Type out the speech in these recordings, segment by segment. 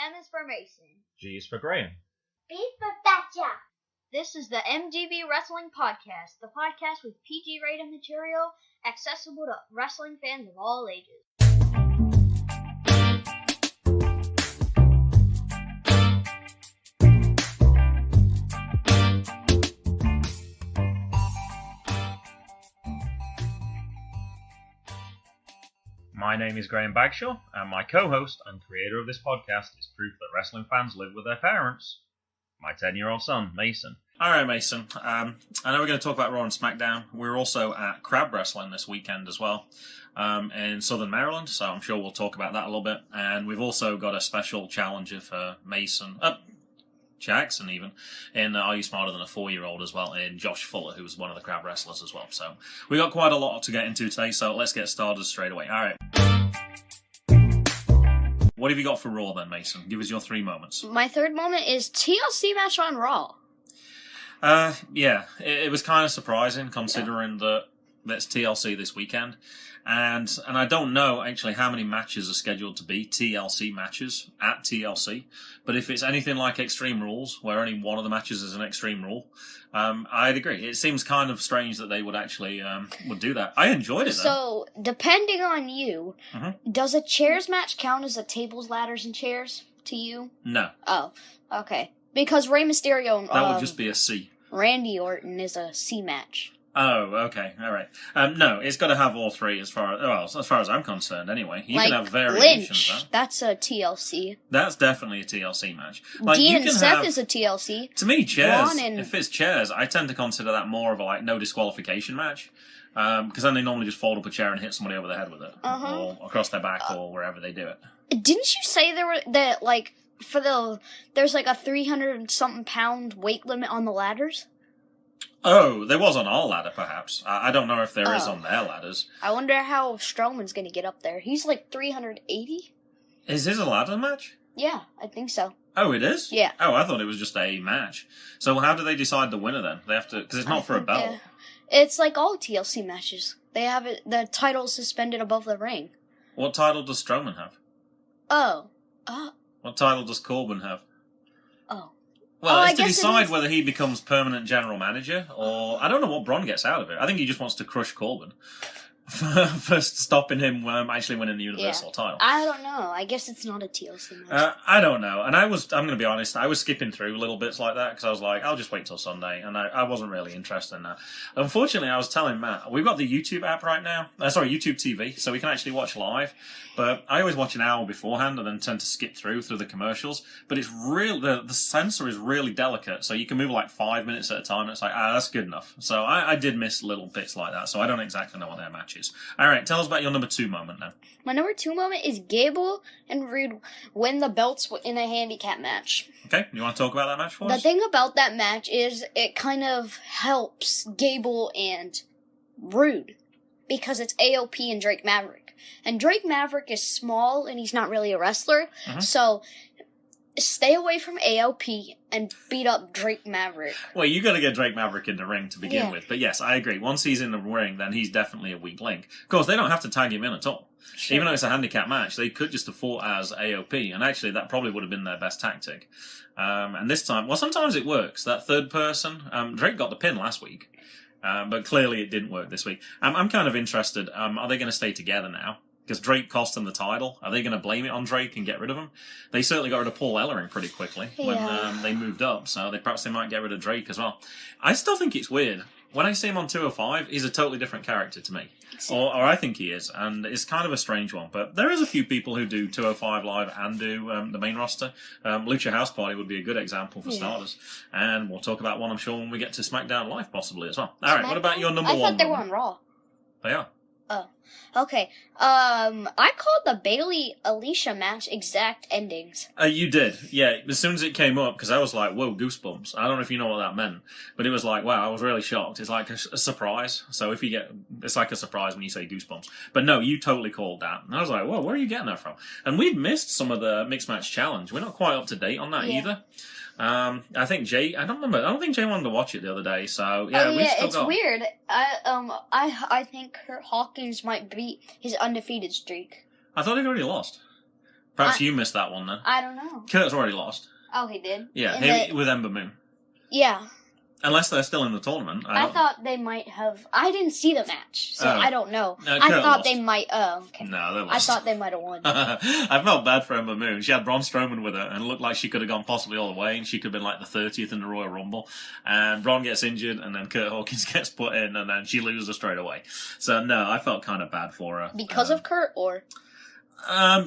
M is for Mason. G is for Graham. B for Betcha. This is the Mgb Wrestling Podcast, the podcast with PG-rated material accessible to wrestling fans of all ages. My name is Graham Bagshaw, and my co-host and creator of this podcast is proof that wrestling fans live with their parents. My 10-year-old son, Mason. Alright, Mason. I know we're going to talk about Raw and Smackdown. We're also at Crab Wrestling this weekend as well, in Southern Maryland, so I'm sure we'll talk about that a little bit. And we've also got a special challenger for Mason, Jackson even, in Are You Smarter Than a 4-Year-Old as well, in Josh Fuller, who was one of the Crab Wrestlers as well. So we got quite a lot to get into today, so let's get started straight away. Alright. What have you got for Raw then, Mason? Give us your 3 moments. My third moment is TLC match on Raw. Yeah, it was kind of surprising considering that it's TLC this weekend. And I don't know actually how many matches are scheduled to be TLC matches at TLC. But if it's anything like Extreme Rules, where only one of the matches is an Extreme Rule, I'd agree. It seems kind of strange that they would actually would do that. I enjoyed it, though. So, depending on you, does a chairs match count as a tables, ladders, and chairs to you? No. Oh, okay. Because Rey Mysterio and that would just be a C. Randy Orton is a C match. Oh, okay, all right. No, it's got to have all 3 as far as I'm concerned. Anyway, you like can have variations. Lynch, that's a TLC. That's definitely a TLC match. Like, Dean you and can Seth have, is a TLC. To me, chairs. And... If it's chairs, I tend to consider that more of a no disqualification match, because then they normally just fold up a chair and hit somebody over the head with it, or across their back, or wherever they do it. Didn't you say there's like a 300-something pound weight limit on the ladders? Oh, there was on our ladder, perhaps. I don't know if there is on their ladders. I wonder how Strowman's going to get up there. He's like 380? Is his a ladder match? Yeah, I think so. Oh, it is? Yeah. Oh, I thought it was just a match. So how do they decide the winner then? They have to, because it's not for a belt. Yeah. It's like all TLC matches. They have the title suspended above the ring. What title does Strowman have? Oh. What title does Corbin have? Oh. Well, it's to decide whether he becomes permanent general manager, or I don't know what Braun gets out of it. I think he just wants to crush Corbin for stopping him actually winning the Universal title. I don't know. I guess it's not a TLC match. I don't know. And I'm going to be honest, I was skipping through little bits like that because I was like, I'll just wait till Sunday. And I wasn't really interested in that. Unfortunately, I was telling Matt, we've got the YouTube app right now. YouTube TV, so we can actually watch live. But I always watch an hour beforehand and then tend to skip through the commercials. But it's real, the censor is really delicate. So you can move 5 minutes at a time. And it's like, that's good enough. So I did miss little bits like that. So I don't exactly know what their match is. All right, tell us about your number 2 moment now. My number 2 moment is Gable and Reed win the belts in a handicap match. Okay, you want to talk about that match for us? The thing about that match is it kind of helps Gable and Rude because it's AOP and Drake Maverick. And Drake Maverick is small and he's not really a wrestler, so stay away from AOP and beat up Drake Maverick. Well, you got to get Drake Maverick in the ring to begin with. But yes, I agree. Once he's in the ring, then he's definitely a weak link. Of course, they don't have to tag him in at all. Sure. Even though it's a handicap match, they could just have fought as AOP. And actually, that probably would have been their best tactic. And this time, well, sometimes it works. That third person, Drake got the pin last week. But clearly it didn't work this week. I'm kind of interested. Are they going to stay together now? Because Drake cost them the title. Are they going to blame it on Drake and get rid of him? They certainly got rid of Paul Ellering pretty quickly when they moved up, so perhaps they might get rid of Drake as well. I still think it's weird. When I see him on 205, he's a totally different character to me. Or I think he is, and it's kind of a strange one. But there is a few people who do 205 Live and do the main roster. Lucha House Party would be a good example for starters. And we'll talk about one, I'm sure, when we get to SmackDown Live possibly as well. All right, what about your number 1? I thought they were on Raw. They are. Oh. Okay. I called the Bayley-Alicia match exact endings. You did. Yeah, as soon as it came up, because I was like, whoa, goosebumps. I don't know if you know what that meant, but it was like, wow, I was really shocked. It's like a surprise. So it's like a surprise when you say goosebumps. But no, you totally called that. And I was like, whoa, where are you getting that from? And we'd missed some of the Mixed Match Challenge. We're not quite up to date on that either. I think Jay, I don't think Jay wanted to watch it the other day, so yeah, it's weird. I think Kurt Hawkins might beat his undefeated streak. I thought he'd already lost. Perhaps you missed that one then. I don't know. Kurt's already lost. Oh, he did? Yeah, with Ember Moon. Yeah. Unless they're still in the tournament. I thought they might have... I didn't see the match, so I don't know. No, I Kurt thought lost. they might... Oh, okay. No, they lost. I thought they might have won. I felt bad for Ember Moon. She had Braun Strowman with her, and it looked like she could have gone possibly all the way, and she could have been like the 30th in the Royal Rumble. And Braun gets injured, and then Kurt Hawkins gets put in, and then she loses straight away. So, no, I felt kind of bad for her. Because of Kurt, or...?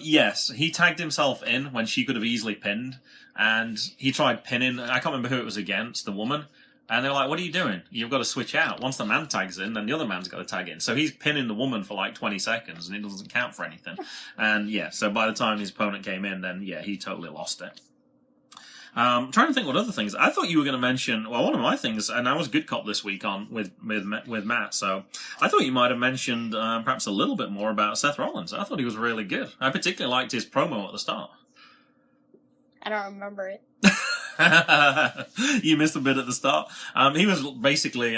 Yes. He tagged himself in when she could have easily pinned, and he tried pinning... I can't remember who it was against, the woman. And they were like, what are you doing? You've got to switch out. Once the man tags in, then the other man's got to tag in. So he's pinning the woman for like 20 seconds, and it doesn't count for anything. And yeah, so by the time his opponent came in, then yeah, he totally lost it. Trying to think what other things. I thought you were going to mention, well, one of my things, and I was good cop this week on with Matt, so I thought you might have mentioned perhaps a little bit more about Seth Rollins. I thought he was really good. I particularly liked his promo at the start. I don't remember it. You missed a bit at the start. He was basically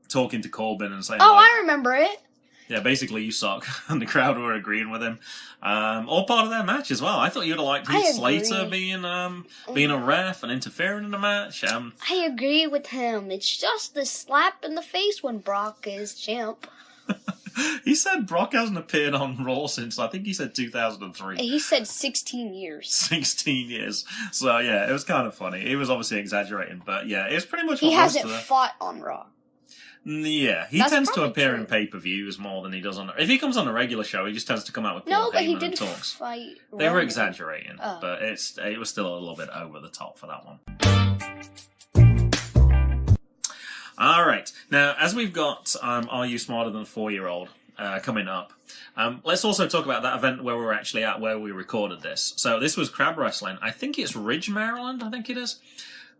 talking to Corbin and saying, "Oh, I remember it." Yeah, basically you suck, and the crowd were agreeing with him. All part of their match as well. I thought you'd have liked Heath Slater being a ref and interfering in the match. I agree with him. It's just the slap in the face when Brock is champ. He said Brock hasn't appeared on Raw since, I think he said 2003. He said 16 years. 16 years. So, yeah, it was kind of funny. He was obviously exaggerating, but yeah, it's pretty much what he hasn't fought on Raw. Yeah, he tends to appear in pay-per-views more than he does on... If he comes on a regular show, he just tends to come out with Paul Heyman and talks. Fight they were exaggerating, but it was still a little bit over the top for that one. All right. Now, as we've got Are You Smarter Than a 4-Year-Old coming up, let's also talk about that event where we're actually at, where we recorded this. So this was Crab Wrestling. I think it's Ridge, Maryland, I think it is.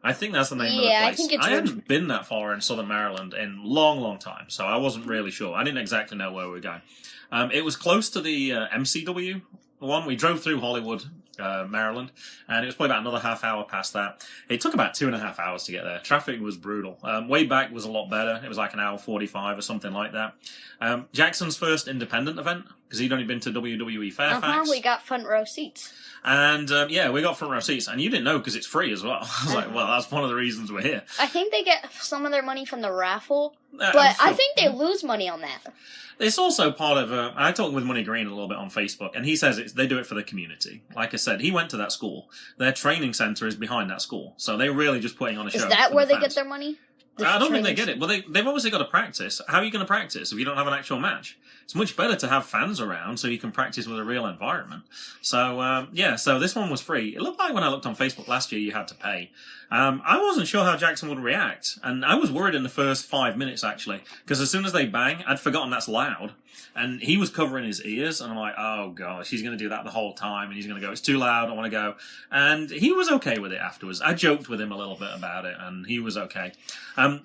I think that's the name of the place. I think it's I hadn't been that far in southern Maryland in a long, long time, so I wasn't really sure. I didn't exactly know where we were going. It was close to the MCW one. We drove through Hollywood, Maryland, and it was probably about another half hour past that. It took about 2.5 hours to get there. Traffic was brutal. Way back was a lot better. It was like an hour 45 or something like that. Jackson's first independent event, because he'd only been to WWE Fairfax. We got front row seats. And, yeah, we got front row seats. And you didn't know because it's free as well. I was like, well, that's one of the reasons we're here. I think they get some of their money from the raffle, but I think they lose money on that. It's also part of... I talked with Money Green a little bit on Facebook, and he says they do it for the community. Like I said, he went to that school. Their training centre is behind that school. So they're really just putting on a show. Is that where they get their money? I don't think they get it. Well, they've obviously got to practice. How are you going to practice if you don't have an actual match? It's much better to have fans around so you can practice with a real environment. So, yeah, so this one was free. It looked like when I looked on Facebook last year, you had to pay. I wasn't sure how Jackson would react, and I was worried in the first 5 minutes, actually, because as soon as they bang, I'd forgotten that's loud, and he was covering his ears, and I'm like, oh, gosh, he's going to do that the whole time, and he's going to go, it's too loud, I want to go. And he was okay with it afterwards. I joked with him a little bit about it, and he was okay.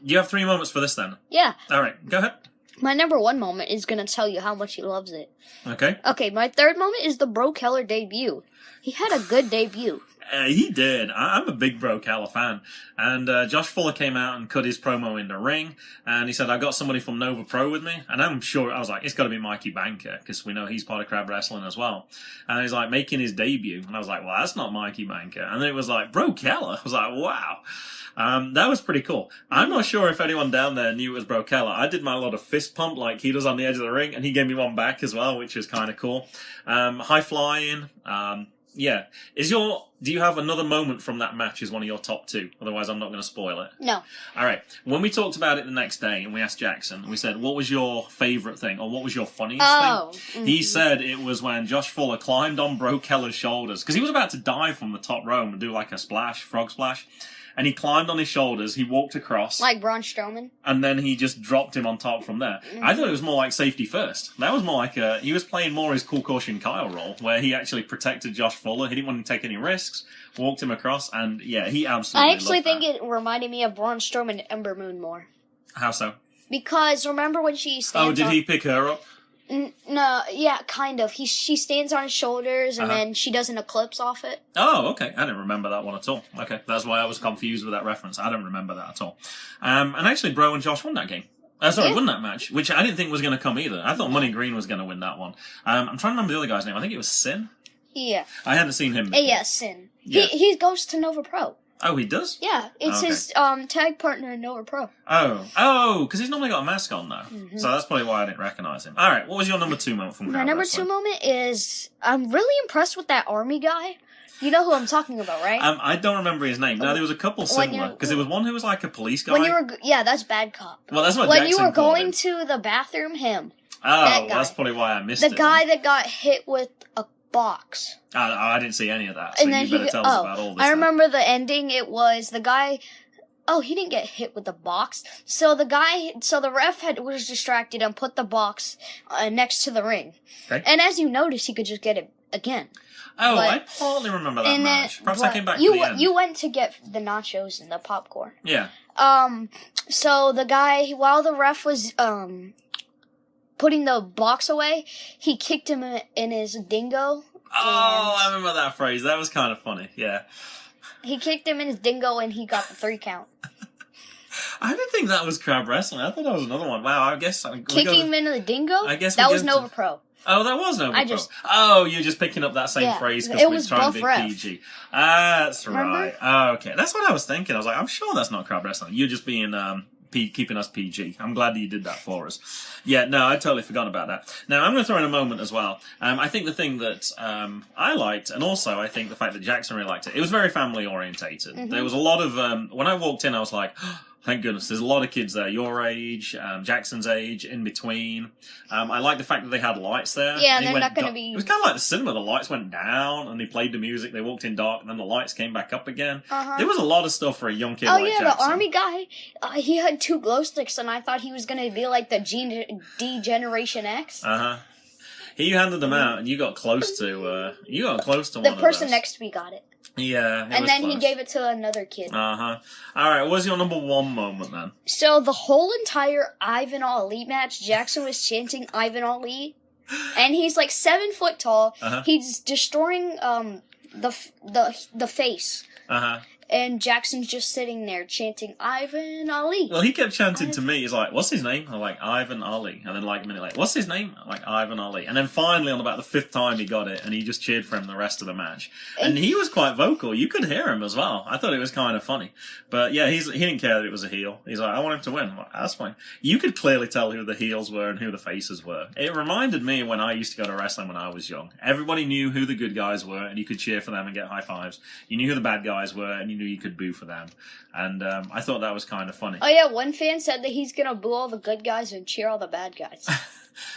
You have 3 moments for this, then? Yeah. All right, go ahead. My number 1 moment is going to tell you how much he loves it. Okay. Okay, my 3rd moment is the Bro Keller debut. He had a good debut. He did. I'm a big Bro Keller fan. And Josh Fuller came out and cut his promo in the ring. And he said, I got somebody from Nova Pro with me. And I'm sure, I was like, it's got to be Mikey Banker, because we know he's part of Crab Wrestling as well. And he's like, making his debut. And I was like, well, that's not Mikey Banker. And then it was like, Bro Keller. I was like, wow. That was pretty cool. I'm not sure if anyone down there knew it was Bro Keller. I did my lot of fist pump like he does on the edge of the ring, and he gave me one back as well, which was kind of cool. High flying. Yeah. Do you have another moment from that match as one of your top 2? Otherwise, I'm not going to spoil it. No. All right. When we talked about it the next day and we asked Jackson, we said, what was your favourite thing, or what was your funniest thing? Mm-hmm. He said it was when Josh Fuller climbed on Bro Keller's shoulders, because he was about to dive from the top rope and do like a frog splash. And he climbed on his shoulders, he walked across. Like Braun Strowman? And then he just dropped him on top from there. I thought it was more like safety first. That was more like he was playing more his Cool Caution Kyle role, where he actually protected Josh Fuller. He didn't want to take any risks, walked him across, and yeah, he absolutely I actually think it reminded me of Braun Strowman and Ember Moon more. How so? Because remember when she stands he pick her up? No, yeah, kind of. She stands on his shoulders, and then she does an eclipse off it. Oh, okay. I didn't remember that one at all. Okay, that's why I was confused with that reference. I don't remember that at all. And actually, Bro and Josh won that game. Won that match, which I didn't think was going to come either. I thought Money Green was going to win that one. I'm trying to remember the other guy's name. I think it was Sin. Yeah. I hadn't seen him before. ASN. Yeah. He goes to Nova Pro. Oh, he does? Yeah, it's his tag partner in Nova Pro. Oh, because he's normally got a mask on, though. Mm-hmm. So that's probably why I didn't recognize him. All right, what was your number 2 moment from My number 2 moment is I'm really impressed with that army guy. You know who I'm talking about, right? I don't remember his name. No, there was a couple similar, because there was one who was like a police guy. That's Bad Cop. Well, that's what when Jackson you were called going him. to the bathroom, him. Oh, that's probably why I missed it. The guy that got hit with a box. I didn't see any of that, so and then you better tell us about all this. I remember the ending. It was the guy. Oh, he didn't get hit with the box. So the ref was distracted and put the box next to the ring. Okay. And as you notice, he could just get it again. Oh, I partly remember that match. Perhaps I came back to the end. You went to get the nachos and the popcorn. Yeah. So the guy, while the ref was putting the box away, he kicked him in his dingo. Oh, I remember that phrase. That was kind of funny. Yeah. He kicked him in his dingo and he got the 3 count. I didn't think that was crab wrestling. I thought that was another one. Wow, I guess... Kicking him into the dingo? I guess that was Nova Pro. Oh, that was Nova Pro. Oh, you're just picking up that same phrase because we're trying to be PG. That's right. Oh, okay. That's what I was thinking. I was like, I'm sure that's not crab wrestling. You're just being... keeping us PG. I'm glad that you did that for us. Yeah, no, I totally forgot about that. Now, I'm going to throw in a moment as well. I think the thing that I liked, and also I think the fact that Jackson really liked it, it was very family orientated. Mm-hmm. There was a lot of... when I walked in, I was like... Thank goodness. There's a lot of kids there, your age, Jackson's age, in between. I like the fact that they had lights there. Yeah, and they're not going to be... It was kind of like the cinema. The lights went down, and they played the music. They walked in dark, and then the lights came back up again. Uh-huh. There was a lot of stuff for a young kid like Jackson. Oh, yeah, the army guy, he had 2 glow sticks, and I thought he was going to be like the D-Generation X. Uh-huh. He handed them out, and you got close to one of those. The person next to me got it. Yeah, and then he gave it to another kid. Uh-huh. All right, what was your number 1 moment then? So the whole entire Ivan Ali match, Jackson was chanting Ivan Ali, and he's like 7 foot tall. Uh-huh. He's destroying the face. Uh-huh. And Jackson's just sitting there chanting Ivan Ali. Well, he kept chanting to me. He's like, "What's his name?" I'm like, "Ivan Ali." And then like a minute later, "What's his name?" I'm like, "Ivan Ali." And then finally, on about the 5th time, he got it, and he just cheered for him the rest of the match. And he was quite vocal. You could hear him as well. I thought it was kind of funny. But yeah, he didn't care that it was a heel. He's like, "I want him to win." I'm like, that's fine. You could clearly tell who the heels were and who the faces were. It reminded me when I used to go to wrestling when I was young. Everybody knew who the good guys were, and you could cheer for them and get high fives. You knew who the bad guys were, and you knew you could boo for them. And I thought that was kind of funny. Oh yeah, one fan said that he's gonna boo all the good guys and cheer all the bad guys.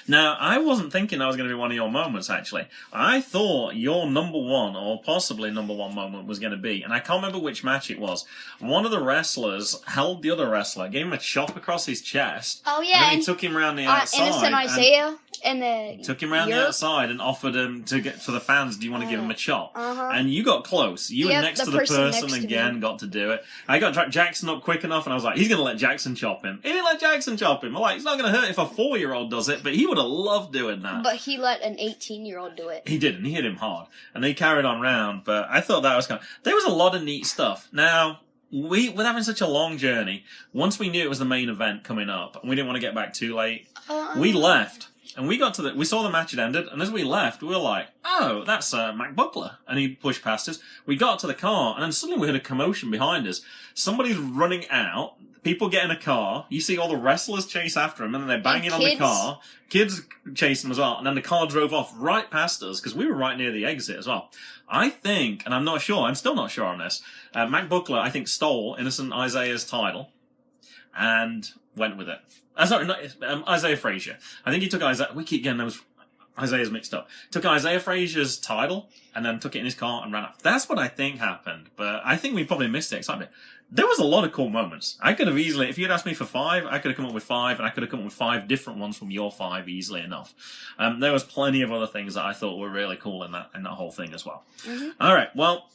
Now, I wasn't thinking that was going to be one of your moments, actually. I thought your number 1, or possibly number 1 moment was going to be, and I can't remember which match it was, one of the wrestlers held the other wrestler, gave him a chop across his chest. Oh yeah, and then he took him around the outside. Innocent Isaiah. And took him around the outside and offered him to get for the fans. Do you want to give him a chop? Uh-huh. And you got close. You were next to the person again. Got to do it. I got Jackson up quick enough, and I was like, "He's going to let Jackson chop him." He didn't let Jackson chop him. I'm like, it's not going to hurt if a 4-year-old does it, but he would have loved doing that. But he let an 18-year-old do it. He did, and he hit him hard, and they carried on round. But I thought that was there was a lot of neat stuff. Now, with having such a long journey, once we knew it was the main event coming up, and we didn't want to get back too late, we left. And we got to we saw the match had ended, and as we left, we were like, "Oh, that's Mac Buckler." And he pushed past us. We got to the car, and then suddenly we heard a commotion behind us. Somebody's running out. People get in a car. You see all the wrestlers chase after him, and then they're banging on the car. Kids chasing them as well. And then the car drove off right past us, because we were right near the exit as well. I think, and I'm not sure, I'm still not sure on this, Mac Buckler, I think, stole Innocent Isaiah's title and went with it. Sorry, not Isaiah Frazier. I think he took Isaiah... We keep getting those Isaiah's mixed up. Took Isaiah Frazier's title and then took it in his car and ran off. That's what I think happened. But I think we probably missed the excitement. There was a lot of cool moments. I could have easily... If you'd asked me for 5, I could have come up with 5, and I could have come up with 5 different ones from your 5 easily enough. There was plenty of other things that I thought were really cool in that whole thing as well. Mm-hmm. All right, well...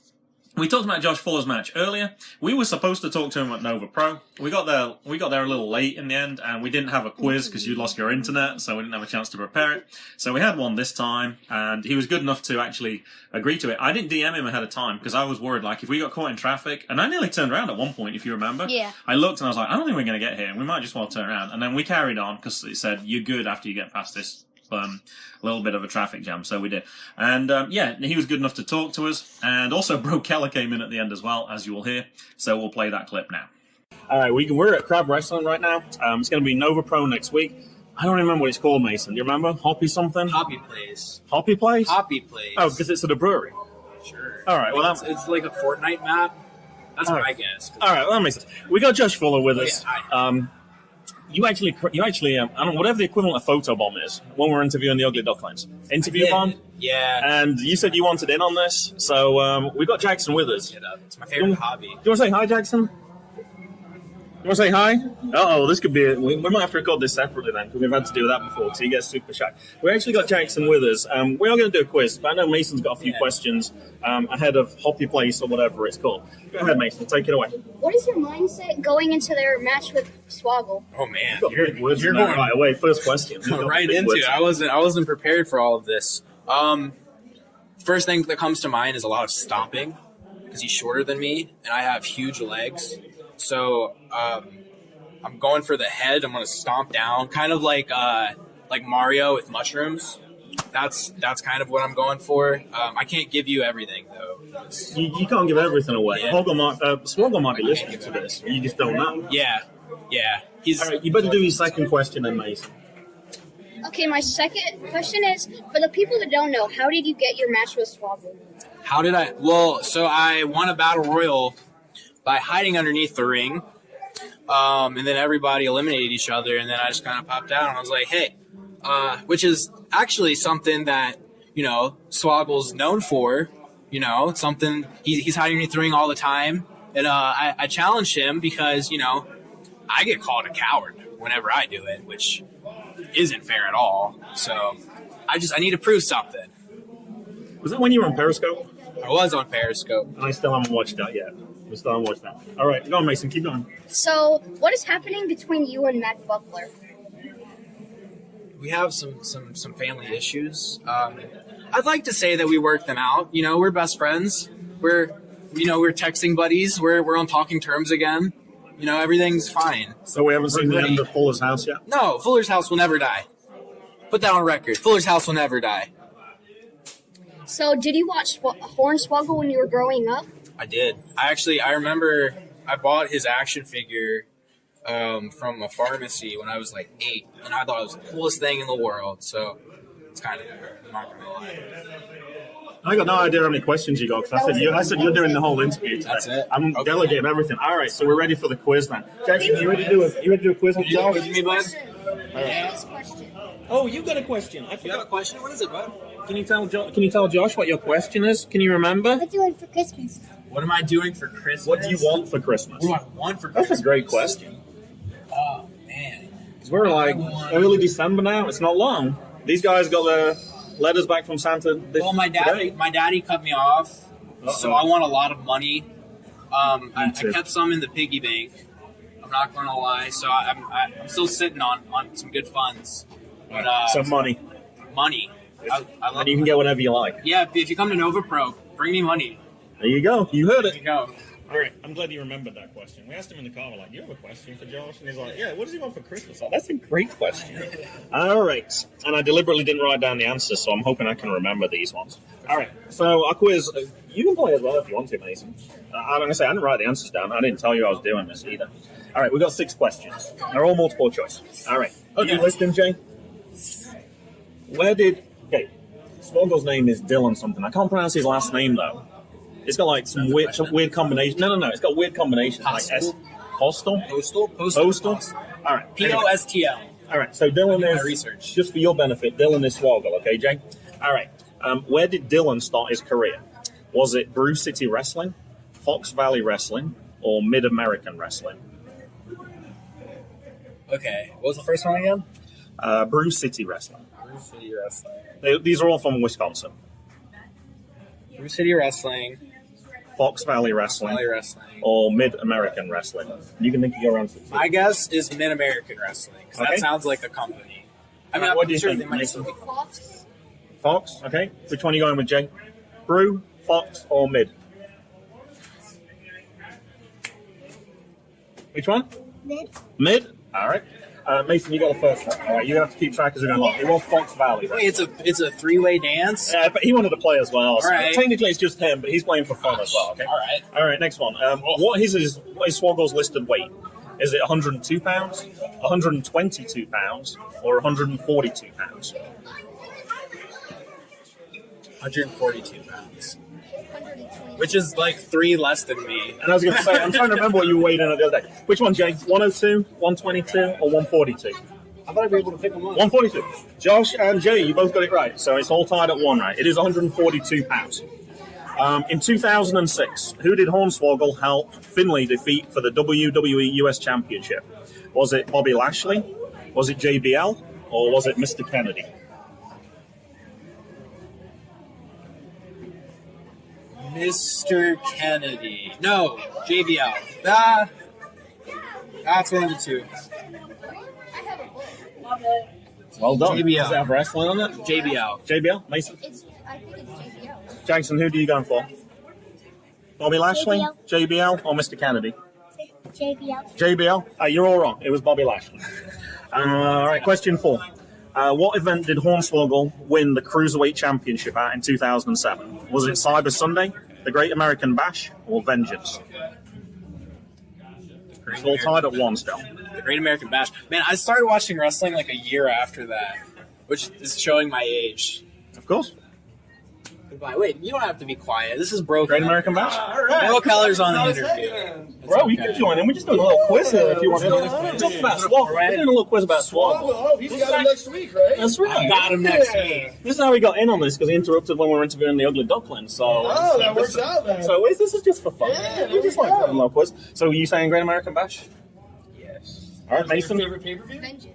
We talked about Josh Fuller's match earlier. We were supposed to talk to him at Nova Pro. We got there a little late in the end, and we didn't have a quiz because you lost your internet, so we didn't have a chance to prepare it. So we had one this time, and he was good enough to actually agree to it. I didn't DM him ahead of time because I was worried, like, if we got caught in traffic, and I nearly turned around at one point, if you remember. Yeah. I looked and I was like, I don't think we're going to get here. We might just well turn around. And then we carried on because it said, you're good after you get past this a little bit of a traffic jam, so we did. And he was good enough to talk to us. And also, Bro Keller came in at the end as well, as you will hear. So we'll play that clip now. All right, we're at Crab Wrestling right now. It's going to be Nova Pro next week. I don't remember what it's called, Mason. Do you remember? Hoppy something? Hoppy Place. Hoppy Place? Hoppy Place. Oh, because it's at a brewery. Sure. All right, well, it's like a Fortnite map. That's my guess. All right, well, that makes sense. We got Josh Fuller with us. Yeah, hi. You actually, I don't know, whatever the equivalent of photobomb is when we're interviewing the Ugly Ducklings. Interview bomb? Yeah. And you said you wanted in on this, so we got Jackson with us. It's my favorite hobby. Do you want to say hi, Jackson? You want to say hi? Uh-oh, this could be it. We might have to record this separately then, because we've had to do that before, because he gets super shy. We actually got Jackson with us. We are going to do a quiz, but I know Mason's got a few questions ahead of Hoppy Place or whatever it's called. Go ahead, Mason. Take it away. What is your mindset going into their match with Swoggle? Oh man, you're going right away. First question. Right into it. I wasn't prepared for all of this. First thing that comes to mind is a lot of stomping, because he's shorter than me and I have huge legs. So I'm going for the head. I'm going to stomp down, kind of like Mario with mushrooms. That's kind of what I'm going for. I can't give you everything though. You can't give everything away. Yeah. Swoggle might be listening to this. You just don't know. Yeah. All right, you better do your second question then, Mason. Okay, my second question is, for the people that don't know, how did you get your match with Swoggle? How did I? Well, so I won a battle royal by hiding underneath the ring, and then everybody eliminated each other, and then I just kind of popped out, and I was like, hey, which is actually something that, Swoggle's known for, it's something, he's hiding underneath the ring all the time, and I challenged him because, I get called a coward whenever I do it, which isn't fair at all, so I need to prove something. Was that when you were on Periscope? I was on Periscope. I still haven't watched that yet. We still haven't watched that. All right, go on, Mason. Keep going. So, what is happening between you and Matt Buckler? We have some family issues. I'd like to say that we work them out. We're best friends. We're texting buddies. We're on talking terms again. Everything's fine. So we haven't seen the end of Fuller's house yet? No, Fuller's house will never die. Put that on record. Fuller's house will never die. So, did you watch Hornswoggle when you were growing up? I did. I remember I bought his action figure from a pharmacy when I was like 8, and I thought it was the coolest thing in the world. So it's kind of, I'm not gonna lie. I got no idea how many questions you got, because I said you're doing the whole interview today. That's it. I'm delegating everything. All right, so we're ready for the quiz then. Jackson, you ready to do a quiz with Josh? Me, bud? Oh, you got a question. I You have forgot. a question? What is it, bud? Can you tell Josh what your question is? Can you remember? What are you doing for Christmas? What am I doing for Christmas? What do you want for Christmas? What do I want for Christmas? That's a great question. Oh, man. Because we're like early December now. It's not long. These guys got their letters back from Santa Well, my daddy cut me off, so I want a lot of money. I kept some in the piggy bank. I'm not going to lie. So I'm still sitting on some good funds. But, some money. Money. I love And you can get whatever you like. Yeah, if you come to Nova Pro, bring me money. There you go. You heard There it. you go. All right. I'm glad you remembered that question. We asked him in the car, we're like, you have a question for Josh? And he's like, yeah, what does he want for Christmas? Like, that's a great question. All right. And I deliberately didn't write down the answers, so I'm hoping I can remember these ones. All right. So our quiz, you can play as well if you want to, Mason. I'm going to say I didn't write the answers down. I didn't tell you I was doing this either. All right. We've got 6 questions. They're all multiple choice. All right. Okay. You listening, Jay? Okay. Swoggle's name is Dylan something. I can't pronounce his last name, though. It's got like some weird combination. No. It's got weird combinations. Postal? Like Postal? Postal? All right. P-O-S-T-L. All right. So Dylan My is, research. just for your benefit, Dylan is Swoggle, okay, Jay? All right. Where did Dylan start his career? Was it Brew City Wrestling, Fox Valley Wrestling, or Mid-American Wrestling? Okay. What was the first one again? Brew City Wrestling. Brew City Wrestling. These are all from Wisconsin. Brew City Wrestling. Fox Valley Wrestling. Valley Wrestling. Or Mid-American Wrestling. You can think of your answer. My guess is Mid-American Wrestling, because Okay. that sounds like a company. I mean, What I'm do you sure think, they might Mason? be. Fox, okay. Which one are you going with, Jay? Brew, Fox, or Mid? Which one? Mid. Mid? All right. Mason, you got the first one. All right, you have to keep track as we go along. It was Fox Valley. Wait, it's a three-way dance? Yeah, but he wanted to play as well. So right. Technically, it's just him, but he's playing for fun as well. Okay. All right. Next one. What is Swoggle's listed weight? Is it 102 pounds, 122 pounds, or 142 pounds? 142 pounds. Which is like 3 less than me. And I was going to say, I'm trying to remember what you weighed in at the other day. Which one, Jay? 102, 122, or 142? I thought I'd be able to pick them up. 142. Josh and Jay, you both got it right. So it's all tied at 1, right? It is 142 pounds. In 2006, who did Hornswoggle help Finlay defeat for the WWE US Championship? Was it Bobby Lashley? Was it JBL? Or was it Mr. Kennedy? Mr. Kennedy. No, JBL. That's one of the two. Well done. JBL. Does it have wrestling on it? JBL. JBL? Mason? I think it's JBL. Jackson, who do you going for? Bobby Lashley, JBL, or Mr. Kennedy? JBL. JBL? You're all wrong. It was Bobby Lashley. All right, question 4. What event did Hornswoggle win the Cruiserweight Championship at in 2007? Was it Cyber Sunday, the Great American Bash, or Vengeance? It's all tied at 1 still. The Great American Bash. Man, I started watching wrestling like a year after that, which is showing my age. Of course. Goodbye. Wait, you don't have to be quiet. This is Bro Great Keller. American Bash? Bro Keller's on the interview. Bro, you can join in. We're just doing a little quiz here if you want to. Just about Swoggle. We're doing a little quiz about Swoggle. Oh, he's got him next week, right? That's right. I got him next week. This is how we got in on this, because he interrupted when we were interviewing the Ugly Duckling. So, Oh, that works out then. So this is just for fun. Yeah, We just like having a little quiz. So, are you saying Great American Bash? Yes. All right, Mason. Favorite pay-per-view? Vengeance.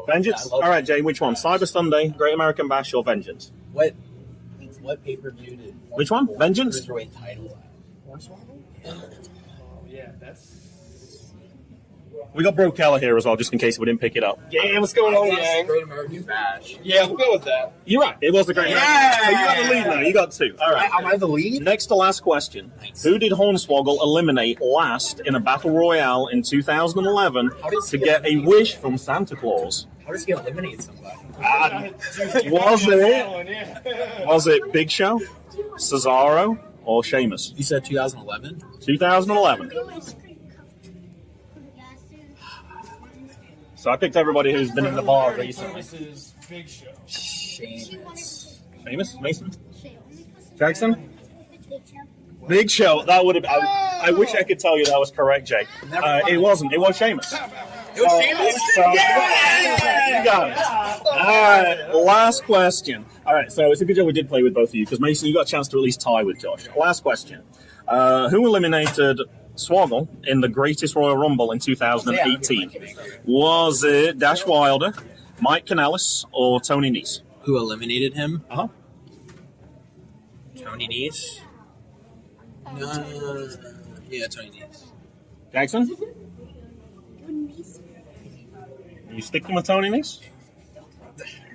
Vengeance? All right, Jay, which one? Cyber Sunday, Great American Bash, or Vengeance? What pay-per-view did Which one? Vengeance? Cruiserweight title? Oh, yeah, that's... We got Bro Keller here as well, just in case we didn't pick it up. Yeah, what's going on, gang? Great American Bash. Yeah, we'll go with that. You're right. It was the Great American Bash. So you got the lead now. You got 2. All right. Am I the lead? Next to last question. Who did Hornswoggle eliminate last in a Battle Royale in 2011 to get a wish from Santa Claus? How does he eliminate somebody? Was it Big Show, Cesaro, or Sheamus? You said 2011? 2011. So I picked everybody who's been in the bar recently. This is Big Show. Sheamus. Sheamus? Mason? Jackson? Big Show. That would have. I wish I could tell you that was correct, Jake. It wasn't. It was Sheamus. It was Sheamus? You got it. All right. Last question. All right. So it's a good job we did play with both of you because Mason, you got a chance to at least tie with Josh. Last question. Who eliminated Swoggle in the Greatest Royal Rumble in 2018? Was it Dash Wilder, Mike Kanellis, or Tony Nese? Who eliminated him? Uh-huh. Tony Nese? Yeah, Tony Nese. Jackson? You sticking with Tony Nese?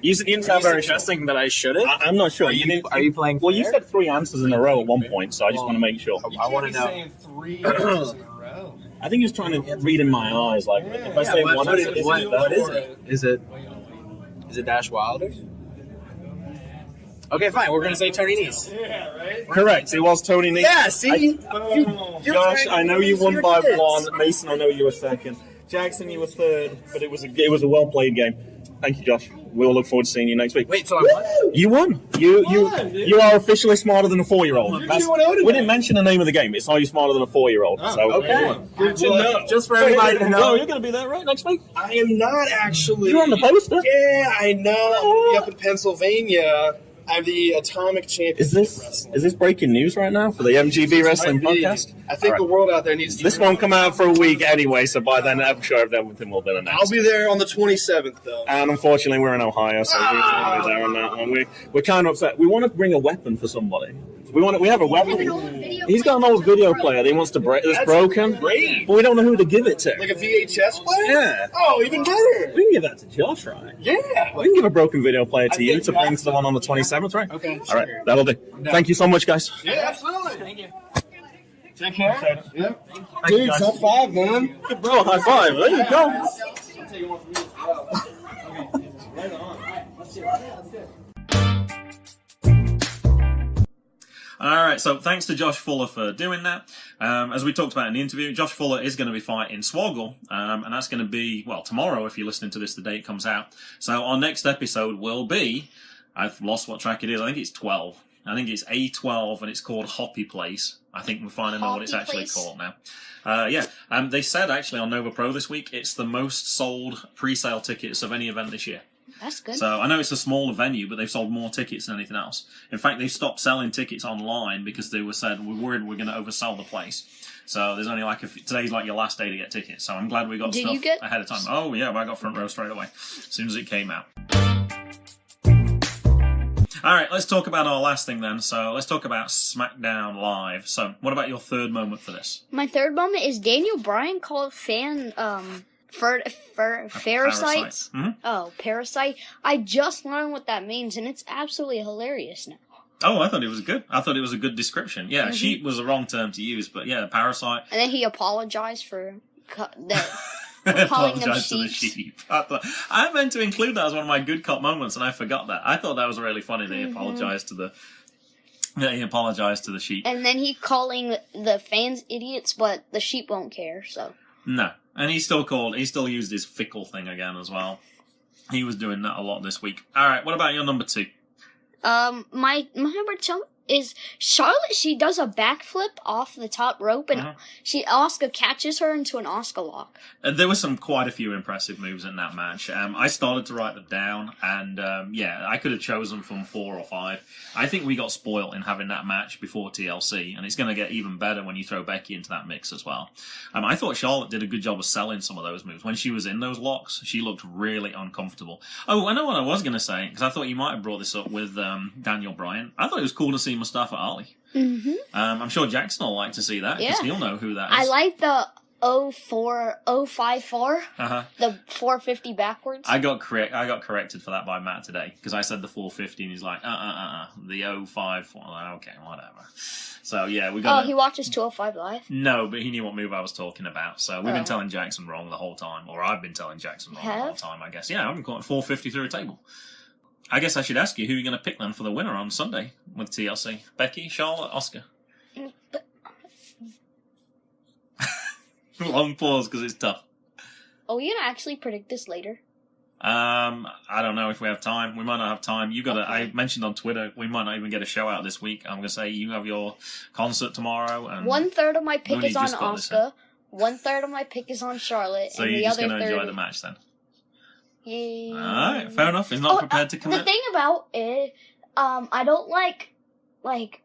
You didn't sound very suggesting that I shouldn't? I'm not sure. Are you playing Well, you fair? said 3 answers in a row at one point, so I just want to make sure. I want to know. Saying 3 answers in a row. I think he was trying to read in my eyes, like, if I say one answer, What is it? Is it Dash Wilder? Okay, fine. We're going to say Tony Nese. Yeah, right? Correct. It was Tony Nese. Yeah, see? Josh, I know you won by 1. Mason, I know you were second. Jackson, you were third. But it was a well played game. Thank you, Josh. We'll look forward to seeing you next week. Wait, so I won? You won. You are officially smarter than a 4-year-old. We didn't mention the name of the game. It's are you smarter than a 4-year-old? So Okay. Good to know. Just for everybody to know. No, you're going to be there, right, next week? I am not actually. You're on the poster. Yeah, I know. I'm going to be up in Pennsylvania. I'm the Atomic Championship Wrestling. Is this breaking news right now for the Mgb Wrestling Podcast? I think the world out there needs to. This won't come out for a week anyway, so by then I'm sure everything will have been announced. I'll be there on the 27th, though. And unfortunately, we're in Ohio, so we can't be there on that one. We're kind of upset. We want to bring a weapon for somebody. We have a weapon. He's got an old video player that he wants to break. That's broken. Great. But we don't know who to give it to. Like a VHS player? Yeah. Oh, even better. We can give that to Josh, right? Yeah. We can give a broken video player to you think to bring to the one on the 27th, right? Okay, All right, that'll do. Thank you so much, guys. Yeah, absolutely. Thank you. Take care. Yep. you, Dude, guys. top 5, man. Bro, high five. There you go. Alright, so thanks to Josh Fuller for doing that. As we talked about in the interview, Josh Fuller is going to be fighting Swoggle, and that's going to be, well, tomorrow if you're listening to this the day it comes out. So our next episode will be, I've lost what track it is, I think it's 12. I think it's A12 and it's called Hoppy Place. I think we'll finally know what it's actually called now. They said actually on Nova Pro this week, it's the most sold pre-sale tickets of any event this year. That's good. So I know it's a smaller venue, but they've sold more tickets than anything else. In fact, they've stopped selling tickets online because they were said we're worried we're going to oversell the place. So there's only today's like your last day to get tickets. So I'm glad we got stuff ahead of time. Oh yeah, I got front row straight away as soon as it came out. All right, let's talk about our last thing then. So let's talk about Smackdown Live. So what about your third moment for this? My third moment is Daniel Bryan called fan Parasites. Mm-hmm. Oh, Parasite. I just learned what that means, and it's absolutely hilarious now. Oh, I thought it was good. I thought it was a good description. Yeah, sheep was the wrong term to use, but yeah, parasite. And then he apologized for calling them Apologise to the sheep. sheep. I meant to include that as one of my good cop moments, and I forgot that. I thought that was really funny that he apologised to the sheep. And then he calling the fans idiots, but the sheep won't care. So no, and he still used his fickle thing again as well. He was doing that a lot this week. All right, what about your number 2? My number 2 is Charlotte. She does a backflip off the top rope, and Asuka catches her into an Asuka lock. There were quite a few impressive moves in that match. I started to write them down, and I could have chosen from 4 or 5. I think we got spoiled in having that match before TLC, and it's going to get even better when you throw Becky into that mix as well. I thought Charlotte did a good job of selling some of those moves. When she was in those locks, she looked really uncomfortable. Oh, I know what I was going to say, because I thought you might have brought this up with Daniel Bryan. I thought it was cool to see Mustafa Ali. Mm-hmm. I'm sure Jackson will like to see that, because he'll know who that is. I like the 054, the 450 backwards. I got corrected for that by Matt today, because I said the 450 and he's like, the 054. Okay, whatever. So yeah, we got. Oh, he watches 205 Live? No, but he knew what move I was talking about. So we've been telling Jackson wrong the whole time, or I've been telling Jackson wrong the whole time, I guess. Yeah, I've been calling 450 through a table. I guess I should ask you who you're going to pick then for the winner on Sunday with TLC. Becky, Charlotte, Asuka. Long pause because it's tough. Are we going to actually predict this later? I don't know if we have time. We might not have time. I mentioned on Twitter, we might not even get a show out this week. I'm going to say you have your concert tomorrow. And 1/3 of my pick is on Asuka. 1/3 of my pick is on Charlotte. So and you're the just other going to 1/3 enjoy the match then? Yeah. Alright, fair enough. He's not prepared to commit. The thing about it, I don't like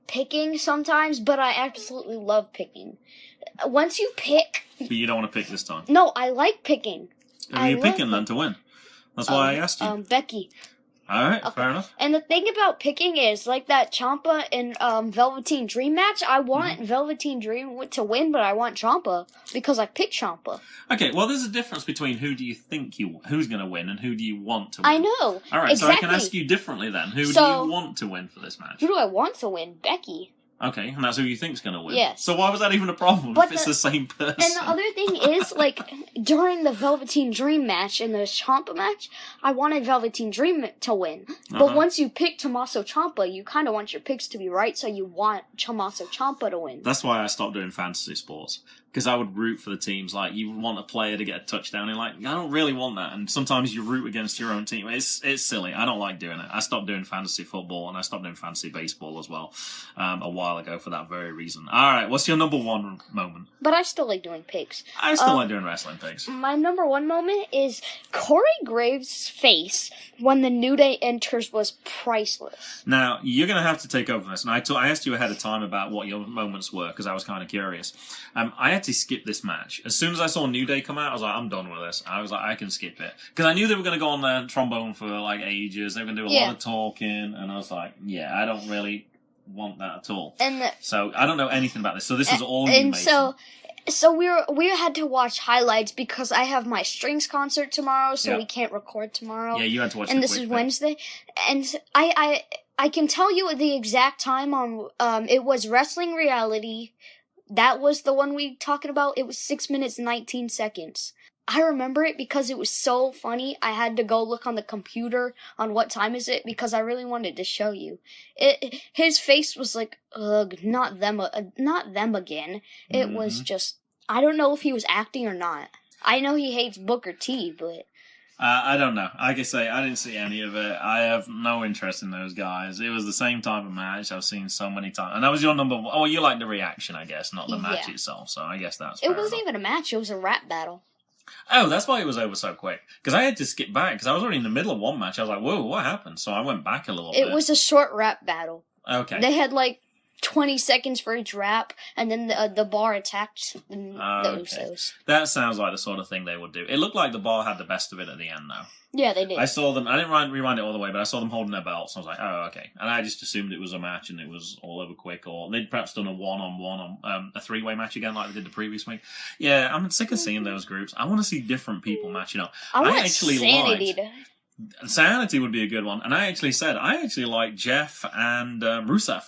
picking sometimes, but I absolutely love picking. Once you pick... But you don't want to pick this time? No, I like picking. Who are you picking then to win? That's why I asked you. Becky. Alright, fair enough. And the thing about picking is, like that Ciampa and Velveteen Dream match, I want Velveteen Dream to win, but I want Ciampa because I picked Ciampa. Okay, well, there's a difference between who do you think who's going to win and who do you want to win. I know. Alright, exactly. So I can ask you differently then. Who do you want to win for this match? Who do I want to win? Becky. Okay, and that's who you think's going to win. Yes. So why was that even a problem if it's the same person? And the other thing is, during the Velveteen Dream match and the Ciampa match, I wanted Velveteen Dream to win. But once you pick Tommaso Ciampa, you kind of want your picks to be right, so you want Tommaso Ciampa to win. That's why I stopped doing fantasy sports. Because I would root for the teams. Like, you want a player to get a touchdown, and I don't really want that. And sometimes you root against your own team. It's silly. I don't like doing it. I stopped doing fantasy football, and I stopped doing fantasy baseball as well a while ago for that very reason. All right, what's your number 1 moment? But I still like doing picks. I still like doing wrestling picks. My number 1 moment is Corey Graves' face when the New Day enters was priceless. Now, you're going to have to take over this. And I asked you ahead of time about what your moments were, because I was kind of curious. I had to skip this match. As soon as I saw New Day come out, I was like, I'm done with this. I was like, I can skip it. Because I knew they were going to go on their trombone for ages. They were going to do a lot of talking. And I was like, yeah, I don't really want that at all. So I don't know anything about this. So this is all new, Mason. So we had to watch highlights because I have my strings concert tomorrow, so we can't record tomorrow. Yeah, you had to watch. And this is Wednesday, and I can tell you the exact time on. It was Wrestling Reality. That was the one we talking about. It was 6 minutes 19 seconds. I remember it because it was so funny. I had to go look on the computer on what time is it because I really wanted to show you. His face was like, ugh, not them again. It was just, I don't know if he was acting or not. I know he hates Booker T, but... I don't know. Like I say, I didn't see any of it. I have no interest in those guys. It was the same type of match I've seen so many times. And that was your number one. Oh, you like the reaction, I guess, not the match itself. So I guess that's fair It wasn't enough. even a match. It was a rap battle. Oh, that's why it was over so quick. Because I had to skip back. Because I was already in the middle of one match. I was like, whoa, what happened? So I went back a little bit. It was a short rap battle. Okay. They had like 20 seconds for each rap, and then the Bar attacked the Usos. That sounds like the sort of thing they would do. It looked like the Bar had the best of it at the end, though. Yeah, they did. I saw them. I didn't rewind it all the way, but I saw them holding their belts. I was like, oh, okay. And I just assumed it was a match and it was all over quick, or they'd perhaps done a one-on-one, a three-way match again, like they did the previous week. Yeah, I'm sick of seeing those groups. I want to see different people matching up. I want Sanity. Sanity would be a good one. And I actually said I actually like Jeff and Rusev.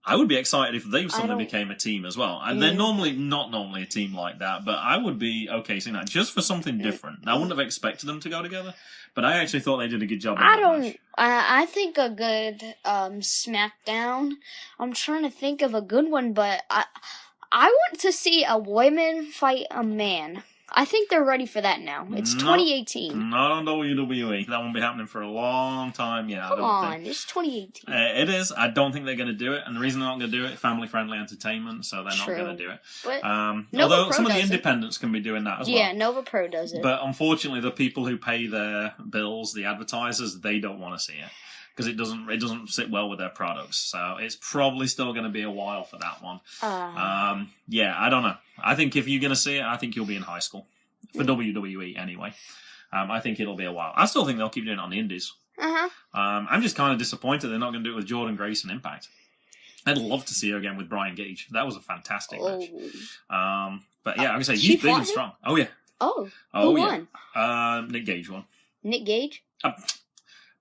I would be excited if they suddenly became a team as well. And they're not normally a team like that, but I would be okay seeing that just for something different. I wouldn't have expected them to go together, but I actually thought they did a good job. I think a good Smackdown. I'm trying to think of a good one, but I want to see a woman fight a man. I think they're ready for that now. It's 2018. Not on WWE. That won't be happening for a long time. Yeah, Come on, it's 2018. It is. I don't think they're going to do it. And the reason they're not going to do it, family-friendly entertainment, so they're not going to do it. But although some of the independents can be doing that as well. Yeah, Nova Pro does it. But unfortunately, the people who pay their bills, the advertisers, they don't want to see it. Because it doesn't sit well with their products. So it's probably still going to be a while for that one. Yeah, I don't know. I think if you're going to see it, I think you'll be in high school. For WWE, anyway. I think it'll be a while. I still think they'll keep doing it on the indies. I'm just kind of disappointed they're not going to do it with Jordan Grace and Impact. I'd love to see her again with Brian Gage. That was a fantastic match. But yeah, I'm going to say, he's big and strong. Oh, yeah. Who won? Nick Gage won. Nick Gage?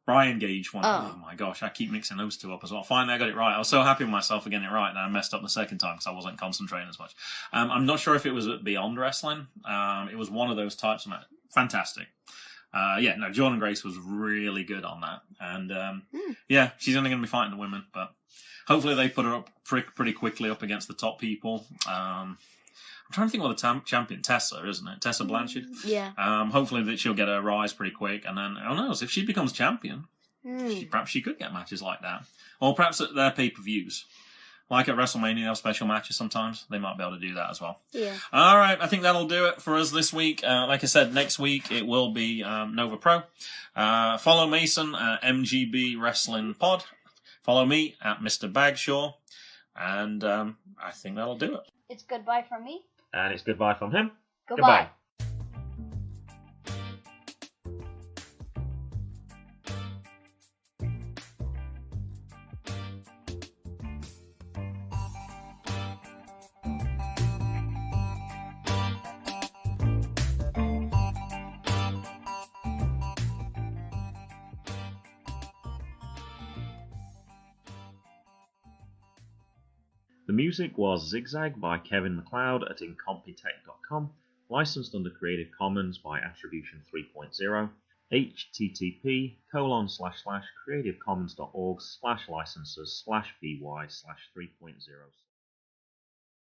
Brian Gage won. Oh my gosh, I keep mixing those two up as well. Finally, I got it right. I was so happy with myself for getting it right, and I messed up the second time because I wasn't concentrating as much. I'm not sure if it was at Beyond Wrestling. It was one of those types of match. Fantastic. Jordan Grace was really good on that. And yeah, she's only going to be fighting the women, but hopefully they put her up pretty quickly up against the top people. I'm trying to think what the champion, Tessa, isn't it? Tessa Blanchard? Yeah. Hopefully that she'll get a rise pretty quick. And then, who knows, if she becomes champion, perhaps she could get matches like that. Or perhaps at their pay-per-views. Like at WrestleMania, they have special matches sometimes. They might be able to do that as well. Yeah. All right, I think that'll do it for us this week. Like I said, next week it will be Nova Pro. Follow Mason at Mgb Wrestling Pod. Follow me at Mr. Bagshaw. And I think that'll do it. It's goodbye from me. And it's goodbye from him. Goodbye. The music was ZigZag by Kevin MacLeod at incompetech.com, licensed under Creative Commons by Attribution 3.0, http://creativecommons.org/licenses/by/3.0.